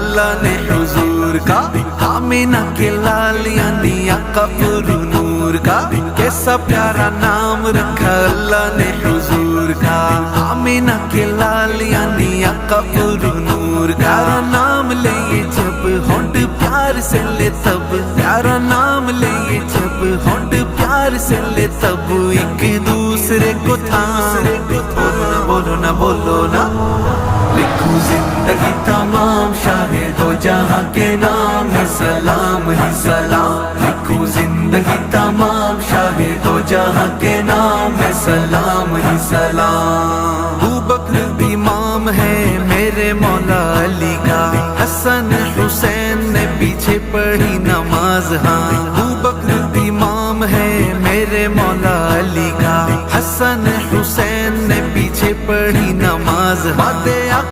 اللہ نے حضور کا، آمینہ کے لالیاں دیا قبر نور کا، کیسا پیارا نام رکھا اللہ نے حضور کا، آمینہ کے لالیاں دیا قبر نور کا، پیارا نام لے جب ہونٹ پیار سے لے تب، پیارا نام لے جب ہونٹ پیار سے لے تب، ایک دوسرے کو تھام، بولو نا بولو نا، لکھوں زندگی تمام شاہد و جہاں کے نام ہے سلام ہی سلام، لکھوں زندگی تمام شاہد و جہاں کے نام ہے سلام ہی سلام۔ ابوبکر امام ہے میرے مولا علی کا، حسن حسین نے پیچھے پڑھی نماز، ہاں ابوبکر امام ہے میرے مولا علی کا، حسن حسین نے پیچھے پڑھی نماز، باتیں